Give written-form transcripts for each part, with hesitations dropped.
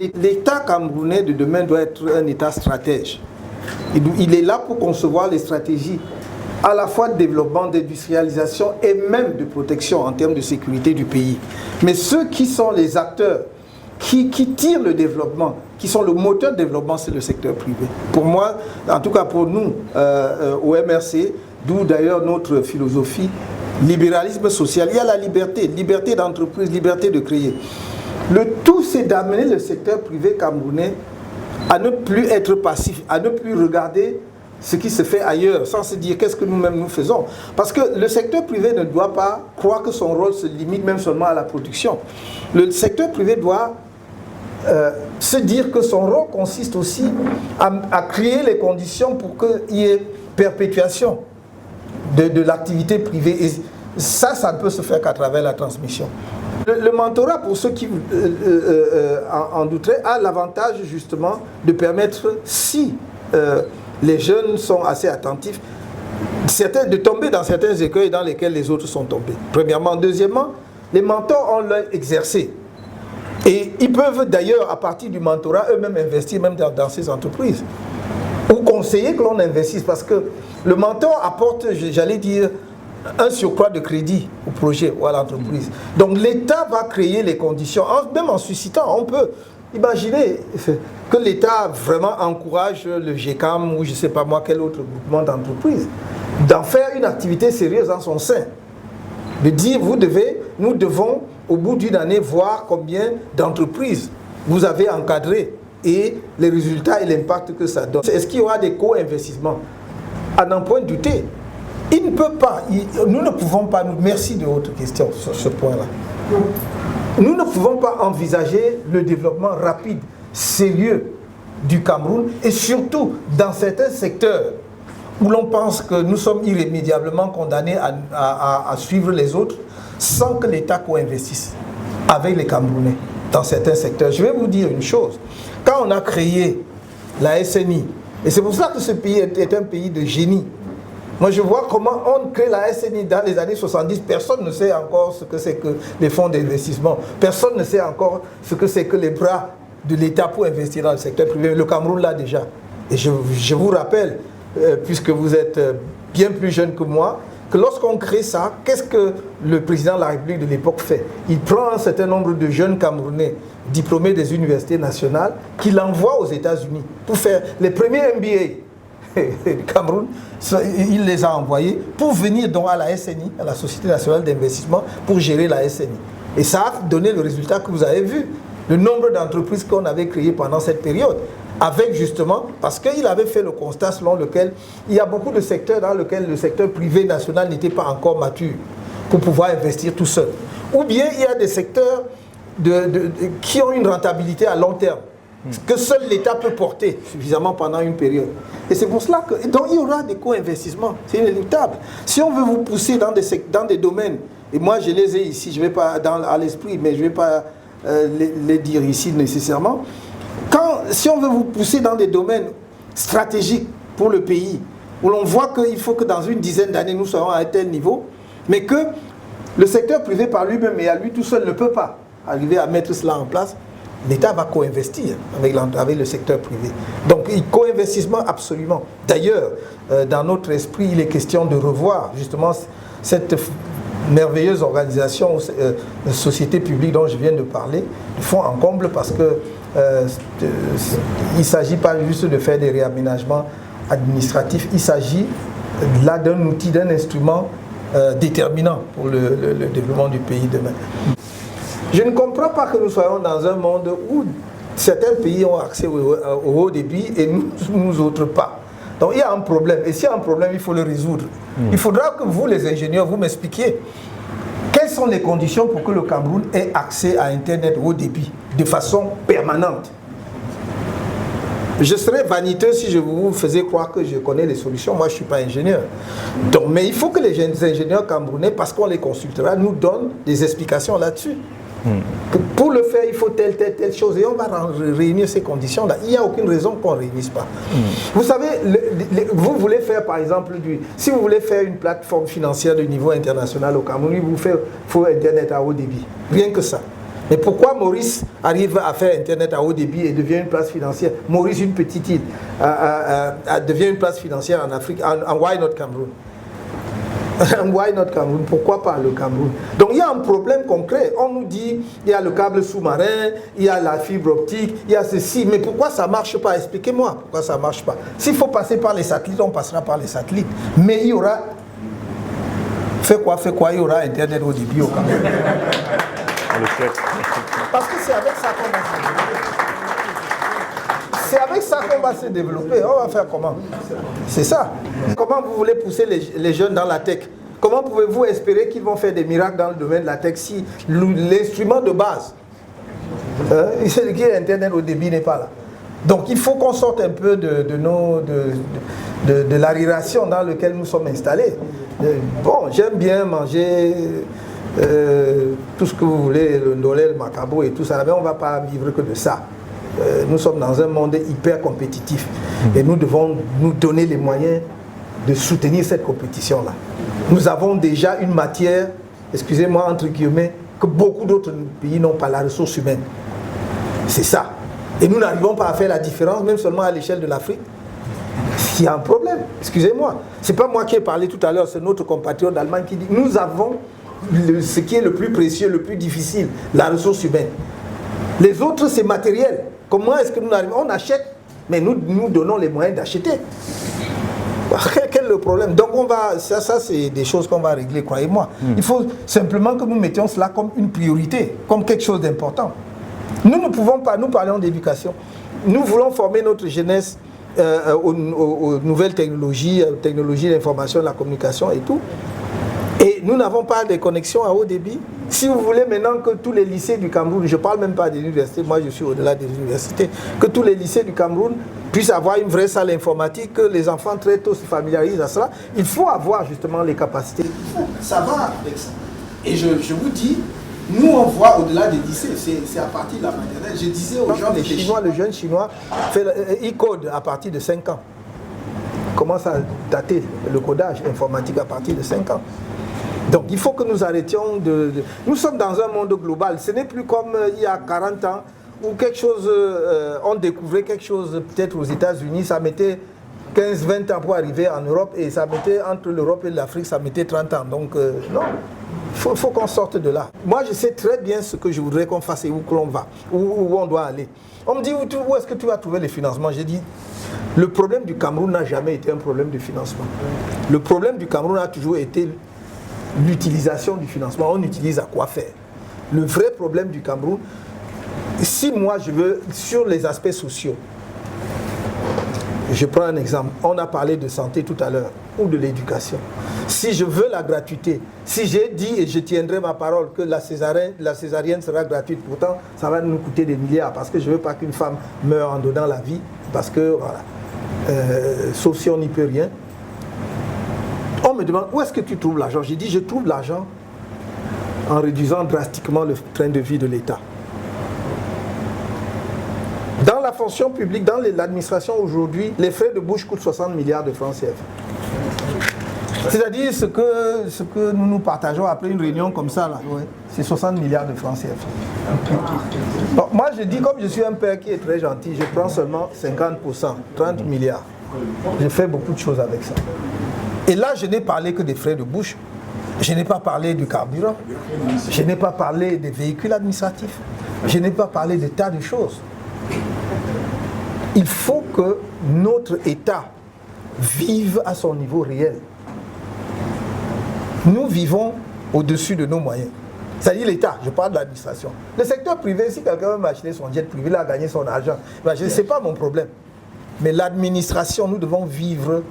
L'État camerounais de demain doit être un État stratège. Il est là pour concevoir les stratégies à la fois de développement, d'industrialisation et même de protection en termes de sécurité du pays. Mais ceux qui sont les acteurs qui tirent le développement, qui sont le moteur de développement, c'est le secteur privé. Pour moi, en tout cas pour nous, au MRC, d'où d'ailleurs notre philosophie, libéralisme social, il y a la liberté, liberté d'entreprise, liberté de créer. Le tout, c'est d'amener le secteur privé camerounais à ne plus être passif, à ne plus regarder ce qui se fait ailleurs, sans se dire qu'est-ce que nous-mêmes nous faisons. Parce que le secteur privé ne doit pas croire que son rôle se limite même seulement à la production. Le secteur privé doit se dire que son rôle consiste aussi à créer les conditions pour qu'il y ait perpétuation de l'activité privée. Et ça ne peut se faire qu'à travers la transmission. Le mentorat, pour ceux qui en douteraient, a l'avantage justement de permettre, si les jeunes sont assez attentifs, de tomber dans certains écueils dans lesquels les autres sont tombés. Premièrement. Deuxièmement, les mentors ont leur exercé. Et ils peuvent d'ailleurs, à partir du mentorat, eux-mêmes investir même dans ces entreprises. Ou conseiller que l'on investisse, parce que le mentor apporte, j'allais dire, un surcroît de crédit au projet ou à l'entreprise. Donc l'État va créer les conditions, même en suscitant, on peut imaginer que l'État vraiment encourage le GECAM ou je ne sais pas moi quel autre groupement d'entreprises d'en faire une activité sérieuse en son sein. De dire, nous devons au bout d'une année voir combien d'entreprises vous avez encadrées et les résultats et l'impact que ça donne. Est-ce qu'il y aura des co-investissements? À n'en point douter. Il ne peut pas, nous ne pouvons pas, merci de votre question sur ce point-là. Nous ne pouvons pas envisager le développement rapide, sérieux du Cameroun et surtout dans certains secteurs où l'on pense que nous sommes irrémédiablement condamnés à suivre les autres sans que l'État co-investisse avec les Camerounais dans certains secteurs. Je vais vous dire une chose, quand on a créé la SNI, et c'est pour ça que ce pays est un pays de génie. Moi, je vois comment on crée la SNI dans les années 70. Personne ne sait encore ce que c'est que les fonds d'investissement. Personne ne sait encore ce que c'est que les bras de l'État pour investir dans le secteur privé. Le Cameroun l'a déjà. Et je vous rappelle, puisque vous êtes bien plus jeune que moi, que lorsqu'on crée ça, qu'est-ce que le président de la République de l'époque fait? Il prend un certain nombre de jeunes Camerounais diplômés des universités nationales qu'il envoie aux États-Unis pour faire les premiers MBA. Du Cameroun, il les a envoyés pour venir donc à la SNI, à la Société nationale d'investissement, pour gérer la SNI. Et ça a donné le résultat que vous avez vu, le nombre d'entreprises qu'on avait créées pendant cette période, avec justement, parce qu'il avait fait le constat selon lequel il y a beaucoup de secteurs dans lesquels le secteur privé national n'était pas encore mature pour pouvoir investir tout seul. Ou bien il y a des secteurs qui ont une rentabilité à long terme, que seul l'État peut porter suffisamment pendant une période. Et c'est pour cela que donc il y aura des co-investissements, c'est inéluctable. Si on veut vous pousser dans des domaines, et moi je les ai ici, je ne vais pas à l'esprit, mais je ne vais pas les dire ici nécessairement, si on veut vous pousser dans des domaines stratégiques pour le pays, où l'on voit qu'il faut que dans une dizaine d'années nous soyons à un tel niveau, mais que le secteur privé par lui-même et à lui tout seul ne peut pas arriver à mettre cela en place, l'État va co-investir avec le secteur privé. Donc, co-investissement absolument. D'ailleurs, dans notre esprit, il est question de revoir justement cette merveilleuse organisation, société publique dont je viens de parler, de fond en comble, parce que il ne s'agit pas juste de faire des réaménagements administratifs, il s'agit là d'un outil, d'un instrument déterminant pour le développement du pays demain. Je ne comprends pas que nous soyons dans un monde où certains pays ont accès au haut débit et nous autres pas. Donc il y a un problème. Et s'il y a un problème, il faut le résoudre. Il faudra que vous, les ingénieurs, vous m'expliquiez quelles sont les conditions pour que le Cameroun ait accès à Internet haut débit de façon permanente. Je serais vaniteux si je vous faisais croire que je connais les solutions. Moi, je ne suis pas ingénieur. Donc, mais il faut que les ingénieurs camerounais, parce qu'on les consultera, nous donnent des explications là-dessus. Pour le faire, il faut telle chose et on va réunir ces conditions-là. Il n'y a aucune raison qu'on ne réunisse pas. Vous savez, vous voulez faire par exemple, si vous voulez faire une plateforme financière de niveau international au Cameroun, il vous faut Internet à haut débit. Rien que ça. Mais pourquoi Maurice arrive à faire Internet à haut débit et devient une place financière? Maurice, une petite île, devient une place financière en Afrique, en Why Not Cameroun? Why not Cameroun? Pourquoi pas le Cameroun? Donc il y a un problème concret. On nous dit il y a le câble sous-marin, il y a la fibre optique, il y a ceci. Mais pourquoi ça ne marche pas? Expliquez-moi pourquoi ça ne marche pas. S'il faut passer par les satellites, on passera par les satellites. Mais il y aura... Fait quoi? Il y aura Internet au débit au Cameroun. Parce que c'est avec ça qu'on va se développer. C'est avec ça qu'on va se développer. On va faire comment? C'est ça. Comment vous voulez pousser les jeunes dans la tech? Comment pouvez-vous espérer qu'ils vont faire des miracles dans le domaine de la tech si l'instrument de base, qui est Internet au débit, n'est pas là? Donc il faut qu'on sorte un peu de l'arriération dans laquelle nous sommes installés. Bon, j'aime bien manger tout ce que vous voulez, le ndolé, le macabo et tout ça, mais on ne va pas vivre que de ça. Nous sommes dans un monde hyper compétitif et nous devons nous donner les moyens de soutenir cette compétition-là. Nous avons déjà une matière, excusez-moi, entre guillemets, que beaucoup d'autres pays n'ont pas, la ressource humaine. C'est ça. Et nous n'arrivons pas à faire la différence, même seulement à l'échelle de l'Afrique. Il y a un problème, excusez-moi. Ce n'est pas moi qui ai parlé tout à l'heure, c'est notre compatriote d'Allemagne qui dit « Nous avons ce qui est le plus précieux, le plus difficile, la ressource humaine. Les autres, c'est matériel. Comment est-ce que nous arrivons? On achète, mais nous donnons les moyens d'acheter. Quel est le problème? Donc on va, ça c'est des choses qu'on va régler, croyez-moi. Il faut simplement que nous mettions cela comme une priorité, comme quelque chose d'important. Nous ne pouvons pas, nous parlons d'éducation. Nous voulons former notre jeunesse aux nouvelles technologies, aux technologies de l'information, de la communication et tout. Et nous n'avons pas de connexion à haut débit. Si vous voulez maintenant que tous les lycées du Cameroun, je ne parle même pas des universités, moi je suis au-delà des universités, que tous les lycées du Cameroun puissent avoir une vraie salle informatique, que les enfants très tôt se familiarisent à cela, il faut avoir justement les capacités. Ça va avec ça. Et je vous dis, nous on voit au-delà des lycées, c'est à partir de la maternelle. Je disais aux gens, le jeune chinois, il code à partir de 5 ans. Commence à dater le codage informatique à partir de 5 ans. Donc il faut que nous arrêtions de... Nous sommes dans un monde global. Ce n'est plus comme il y a 40 ans où quelque chose, on découvrait quelque chose peut-être aux États-Unis, ça mettait 15-20 ans pour arriver en Europe et ça mettait entre l'Europe et l'Afrique, ça mettait 30 ans. Donc non, il faut qu'on sorte de là. Moi je sais très bien ce que je voudrais qu'on fasse et où l'on va, où on doit aller. On me dit où est-ce que tu vas trouver les financements? J'ai dit, le problème du Cameroun n'a jamais été un problème de financement. Le problème du Cameroun a toujours été l'utilisation du financement. On utilise à quoi faire? Le vrai problème du Cameroun, si moi je veux, sur les aspects sociaux, je prends un exemple, on a parlé de santé tout à l'heure, ou de l'éducation. Si je veux la gratuité, si j'ai dit et je tiendrai ma parole que la césarienne sera gratuite, pourtant ça va nous coûter des milliards, parce que je ne veux pas qu'une femme meure en donnant la vie, parce que voilà, sauf si on n'y peut rien. On me demande où est-ce que tu trouves l'argent? J'ai dit je trouve l'argent en réduisant drastiquement le train de vie de l'État. Dans la fonction publique, dans l'administration aujourd'hui, les frais de bouche coûtent 60 milliards de francs CFA. C'est-à-dire ce que nous partageons après une réunion comme ça, là, ouais, c'est 60 milliards de francs CFA. Bon, moi je dis, comme je suis un père qui est très gentil, je prends seulement 50%, 30 milliards. Je fais beaucoup de choses avec ça. Et là, je n'ai parlé que des frais de bouche. Je n'ai pas parlé du carburant. Je n'ai pas parlé des véhicules administratifs. Je n'ai pas parlé de tas de choses. Il faut que notre État vive à son niveau réel. Nous vivons au-dessus de nos moyens. C'est-à-dire l'État, je parle de l'administration. Le secteur privé, si quelqu'un veut m'acheter son jet privé, il a gagné son argent. Ce n'est pas mon problème. Mais l'administration, nous devons vivre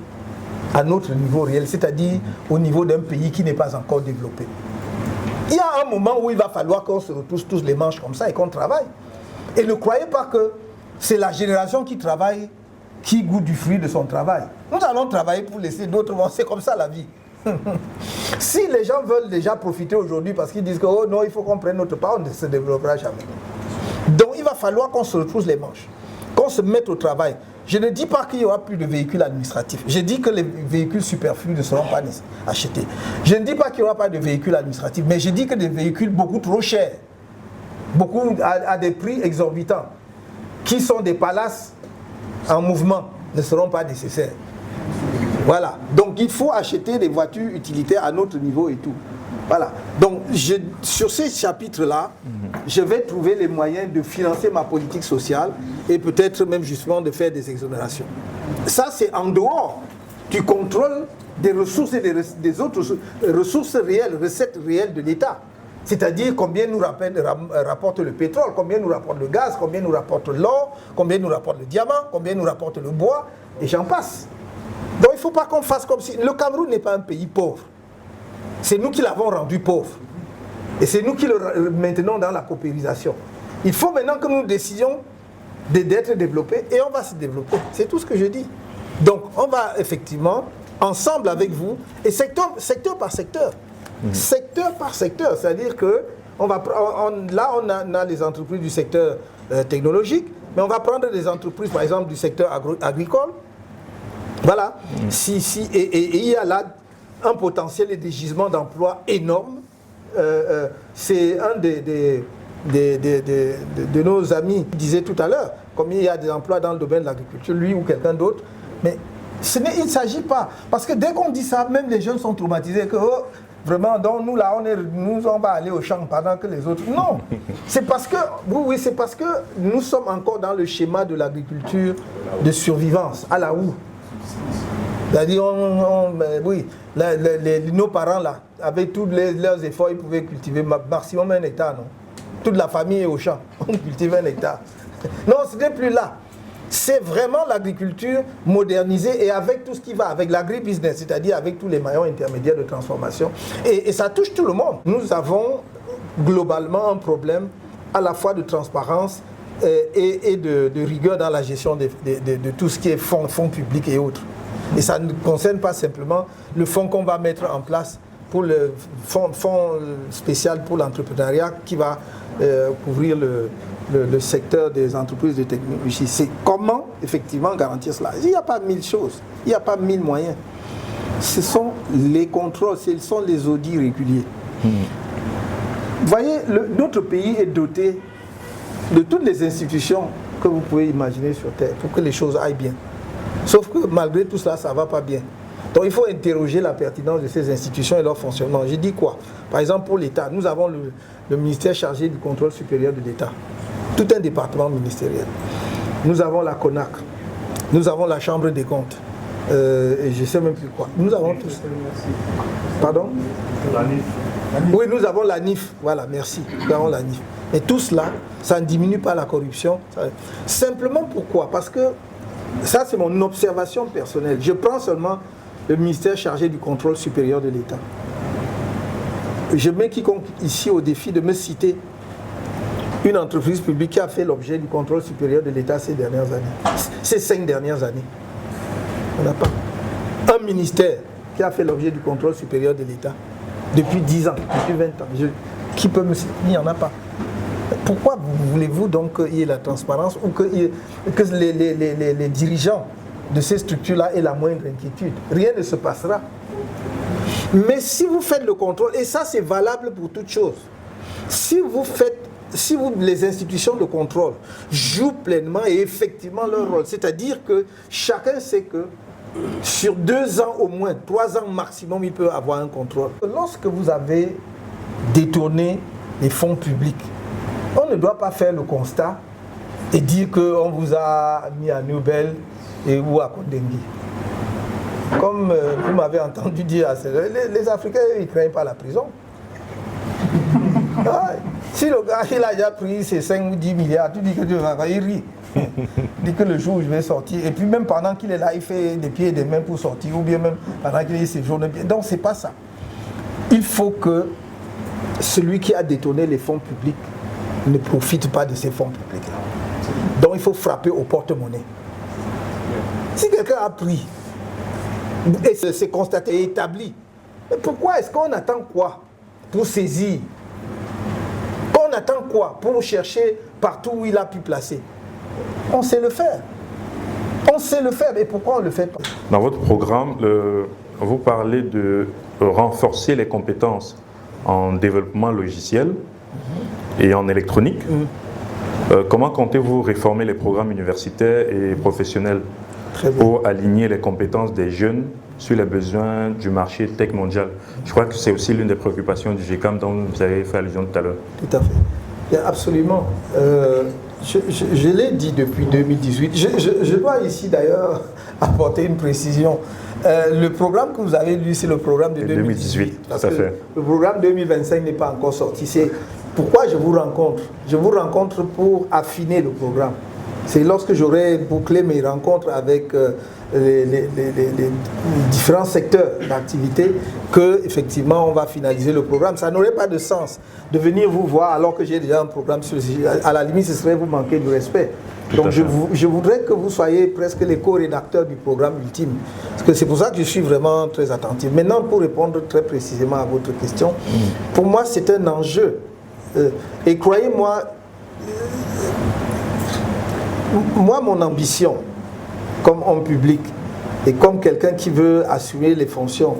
à notre niveau réel, c'est-à-dire au niveau d'un pays qui n'est pas encore développé. Il y a un moment où il va falloir qu'on se retrousse tous les manches comme ça et qu'on travaille. Et ne croyez pas que c'est la génération qui travaille qui goûte du fruit de son travail. Nous allons travailler pour laisser d'autres, c'est comme ça la vie. Si les gens veulent déjà profiter aujourd'hui parce qu'ils disent que oh non, il faut qu'on prenne notre part, on ne se développera jamais. Donc il va falloir qu'on se retrousse les manches, qu'on se mette au travail. Je ne dis pas qu'il n'y aura plus de véhicules administratifs. Je dis que les véhicules superflus ne seront pas achetés. Je ne dis pas qu'il n'y aura pas de véhicules administratifs, mais je dis que des véhicules beaucoup trop chers beaucoup à des prix exorbitants, qui sont des palaces en mouvement, ne seront pas nécessaires. Voilà. Donc il faut acheter des voitures utilitaires à notre niveau et tout. Voilà. Donc sur ces chapitres-là, je vais trouver les moyens de financer ma politique sociale et peut-être même justement de faire des exonérations. Ça, c'est en dehors du contrôle des ressources et des autres ressources réelles, recettes réelles de l'État. C'est-à-dire combien nous rapporte le pétrole, combien nous rapporte le gaz, combien nous rapporte l'or, combien nous rapporte le diamant, combien nous rapporte le bois, et j'en passe. Donc il ne faut pas qu'on fasse comme si... Le Cameroun n'est pas un pays pauvre. C'est nous qui l'avons rendu pauvre. Et c'est nous qui le maintenons dans la paupérisation. Il faut maintenant que nous décidions d'être développés et on va se développer. C'est tout ce que je dis. Donc on va effectivement, ensemble avec vous, et secteur par secteur. Secteur par secteur, c'est-à-dire que on a les entreprises du secteur technologique, mais on va prendre des entreprises, par exemple, du secteur agricole. Voilà. Et il y a là un potentiel et des gisements d'emploi énormes. C'est un de nos amis qui disait tout à l'heure, combien il y a des emplois dans le domaine de l'agriculture, lui ou quelqu'un d'autre. Mais il ne s'agit pas. Parce que dès qu'on dit ça, même les jeunes sont traumatisés. Que, vraiment, donc nous là, on va aller au champ pendant que les autres... Non, c'est parce que, c'est parce que nous sommes encore dans le schéma de l'agriculture de survivance, à la houe. C'est-à-dire, nos parents là, avec tous leurs efforts, ils pouvaient cultiver maximum 1 hectare, non? Toute la famille est au champ, on cultive 1 hectare. Non, ce n'est plus là. C'est vraiment l'agriculture modernisée et avec tout ce qui va, avec l'agribusiness, c'est-à-dire avec tous les maillons intermédiaires de transformation. Et ça touche tout le monde. Nous avons globalement un problème à la fois de transparence et de rigueur dans la gestion de tout ce qui est fonds publics et autres. Et ça ne concerne pas simplement le fonds qu'on va mettre en place pour le fonds spécial pour l'entrepreneuriat qui va couvrir le secteur des entreprises de technologie. C'est comment effectivement garantir cela. Il n'y a pas 1000 choses, il n'y a pas 1000 moyens. Ce sont les contrôles, ce sont les audits réguliers. Vous voyez, notre pays est doté de toutes les institutions que vous pouvez imaginer sur Terre pour que les choses aillent bien. Sauf que malgré tout cela, ça ne va pas bien. Donc il faut interroger la pertinence de ces institutions et leur fonctionnement. Je dis quoi? Par exemple, pour l'État, nous avons le ministère chargé du contrôle supérieur de l'État. Tout un département ministériel. Nous avons la CONAC. Nous avons la Chambre des comptes. Et je ne sais même plus quoi. Nous avons tous. Pardon? La NIF. Oui, nous avons la NIF. Voilà, merci. Nous avons la NIF. Et tout cela, ça ne diminue pas la corruption. Simplement pourquoi? Parce que ça, c'est mon observation personnelle. Je prends seulement le ministère chargé du contrôle supérieur de l'État. Je mets quiconque ici au défi de me citer une entreprise publique qui a fait l'objet du contrôle supérieur de l'État ces dernières années. Ces 5 dernières années. On n'a pas. Un ministère qui a fait l'objet du contrôle supérieur de l'État depuis 10 ans, depuis 20 ans. Qui peut me citer? Il n'y en a pas. Pourquoi voulez-vous donc qu'il y ait la transparence ou que les dirigeants de ces structures-là aient la moindre inquiétude? Rien ne se passera. Mais si vous faites le contrôle, et ça c'est valable pour toute chose, si les institutions de contrôle jouent pleinement et effectivement leur rôle, c'est-à-dire que chacun sait que sur 2 ans au moins, 3 ans maximum, il peut avoir un contrôle. Lorsque vous avez détourné les fonds publics, on ne doit pas faire le constat et dire qu'on vous a mis à Nobel ou à Kondengui. Comme vous m'avez entendu dire, les Africains, ils ne craignent pas la prison. Si le gars il a déjà pris ses 5 ou 10 milliards, tu dis que il rit. Il dit que le jour où je vais sortir, et puis même pendant qu'il est là, il fait des pieds et des mains pour sortir, ou bien même pendant qu'il séjourne bien. Donc c'est pas ça. Il faut que celui qui a détourné les fonds publics ne profite pas de ces fonds publics-là. Donc il faut frapper au porte-monnaie. Si quelqu'un a pris, et c'est constaté et établi, mais pourquoi est-ce qu'on attend quoi pour saisir? On attend quoi pour chercher partout où il a pu placer? On sait le faire. On sait le faire, mais pourquoi on ne le fait pas? Dans votre programme, vous parlez de renforcer les compétences en développement logiciel et en électronique. Comment comptez-vous réformer les programmes universitaires et professionnels pour aligner les compétences des jeunes sur les besoins du marché tech mondial? Je crois que c'est aussi l'une des préoccupations du GECAM dont vous avez fait allusion tout à l'heure. Tout à fait. Bien, absolument. Je l'ai dit depuis 2018. Je dois ici d'ailleurs apporter une précision. Le programme que vous avez lu, c'est le programme de 2018. Tout à fait. Le programme 2025 n'est pas encore sorti. C'est pourquoi je vous rencontre. Je vous rencontre pour affiner le programme. C'est lorsque j'aurai bouclé mes rencontres avec les différents secteurs d'activité que effectivement on va finaliser le programme. Ça n'aurait pas de sens de venir vous voir alors que j'ai déjà un programme sur le sujet. À la limite, ce serait vous manquer de respect. Donc je voudrais que vous soyez presque les co-rédacteurs du programme ultime. Parce que c'est pour ça que je suis vraiment très attentif. Maintenant, pour répondre très précisément à votre question, pour moi c'est un enjeu. Et croyez-moi, moi mon ambition, comme homme public et comme quelqu'un qui veut assumer les fonctions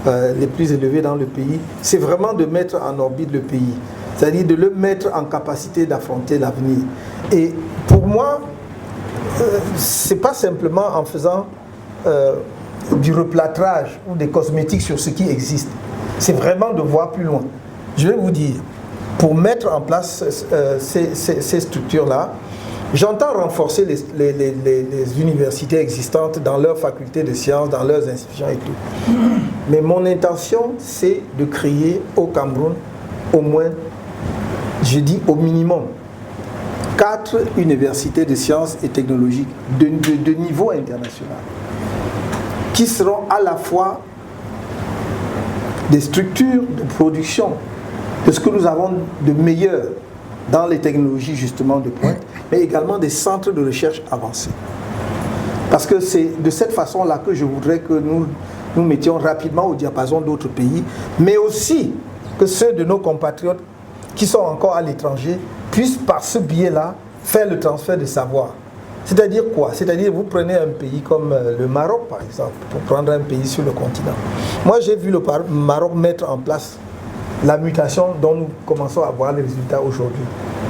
les plus élevées dans le pays, c'est vraiment de mettre en orbite le pays. C'est-à-dire de le mettre en capacité d'affronter l'avenir. Et pour moi, c'est pas simplement en faisant du replâtrage ou des cosmétiques sur ce qui existe. C'est vraiment de voir plus loin. Je vais vous dire, pour mettre en place ces structures-là, j'entends renforcer les universités existantes dans leurs facultés de sciences, dans leurs institutions et tout. Mais mon intention, c'est de créer au Cameroun au moins, je dis au minimum, 4 universités de sciences et technologiques de niveau international qui seront à la fois des structures de production de ce que nous avons de meilleur dans les technologies justement de pointe, mais également des centres de recherche avancés. Parce que c'est de cette façon-là que je voudrais que nous mettions rapidement au diapason d'autres pays, mais aussi que ceux de nos compatriotes qui sont encore à l'étranger puissent par ce biais-là faire le transfert de savoir. C'est-à-dire quoi? C'est-à-dire vous prenez un pays comme le Maroc par exemple, pour prendre un pays sur le continent. Moi j'ai vu le Maroc mettre en place la mutation dont nous commençons à voir les résultats aujourd'hui.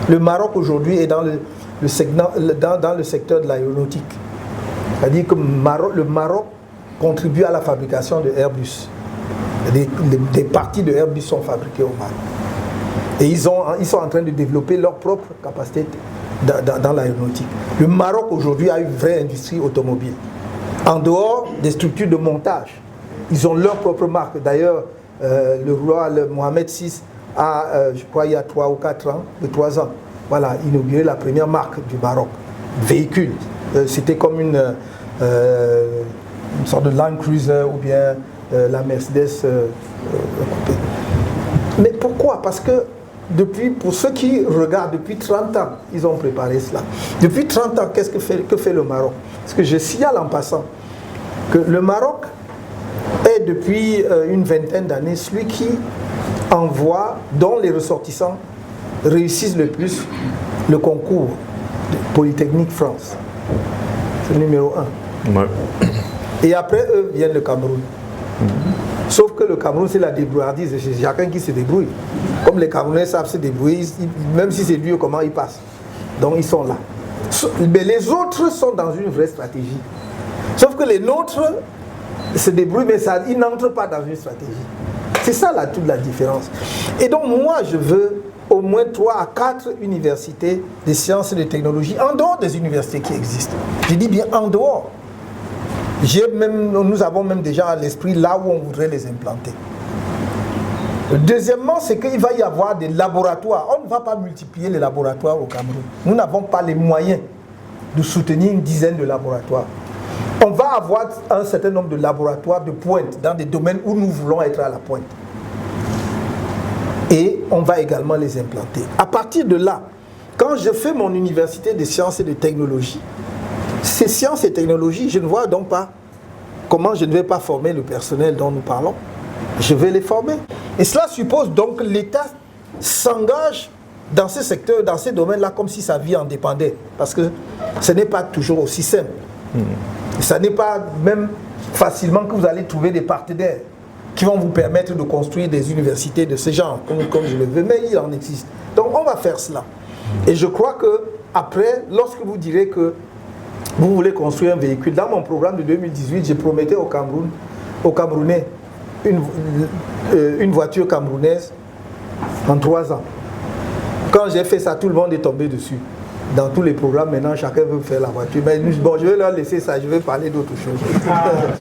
Le Maroc aujourd'hui est dans le secteur de l'aéronautique. C'est-à-dire que le Maroc contribue à la fabrication de Airbus. Des parties de Airbus sont fabriquées au Maroc. Et ils sont en train de développer leur propre capacité dans l'aéronautique. Le Maroc aujourd'hui a une vraie industrie automobile. En dehors des structures de montage, ils ont leur propre marque. D'ailleurs, le roi Mohamed VI a, je crois il y a 3 ou 4 ans, 3 ans, voilà, inauguré la première marque du Maroc, véhicule. C'était comme une sorte de Land Cruiser ou bien la Mercedes coupée. Mais pourquoi? Parce que pour ceux qui regardent, depuis 30 ans, ils ont préparé cela. Depuis 30 ans, que fait le Maroc? Parce que je signale en passant que le Maroc est depuis une vingtaine d'années celui qui envoie, dont les ressortissants réussissent le plus le concours de Polytechnique France. C'est le numéro 1. Ouais. Et après eux viennent le Cameroun. Sauf que le Cameroun, c'est la débrouillardise, c'est chacun qui se débrouille. Comme les Camerounais savent se débrouiller, même si c'est dur, comment ils passent. Donc ils sont là. Mais les autres sont dans une vraie stratégie. Sauf que les nôtres se débrouillent, mais ils n'entrent pas dans une stratégie. C'est ça toute la différence. Et donc moi, je veux au moins 3 à 4 universités de sciences et de technologie, en dehors des universités qui existent. Je dis bien en dehors. Nous avons même déjà à l'esprit là où on voudrait les implanter. Deuxièmement, c'est qu'il va y avoir des laboratoires. On ne va pas multiplier les laboratoires au Cameroun. Nous n'avons pas les moyens de soutenir une dizaine de laboratoires. On va avoir un certain nombre de laboratoires de pointe dans des domaines où nous voulons être à la pointe. Et on va également les implanter. À partir de là, quand je fais mon université de sciences et de technologie, ces sciences et technologies, je ne vois donc pas comment je ne vais pas former le personnel dont nous parlons. Je vais les former. Et cela suppose donc que l'État s'engage dans ce secteur, dans ces domaines-là, comme si sa vie en dépendait. Parce que ce n'est pas toujours aussi simple. Ce n'est pas même facilement que vous allez trouver des partenaires qui vont vous permettre de construire des universités de ce genre, comme je le veux, mais il en existe. Donc on va faire cela. Et je crois que après, lorsque vous direz que vous voulez construire un véhicule, dans mon programme de 2018, je promettais aux Camerounais une voiture camerounaise en 3 ans. Quand j'ai fait ça, tout le monde est tombé dessus. Dans tous les programmes, maintenant, chacun veut faire la voiture. Mais bon, je vais leur laisser ça, je vais parler d'autre chose.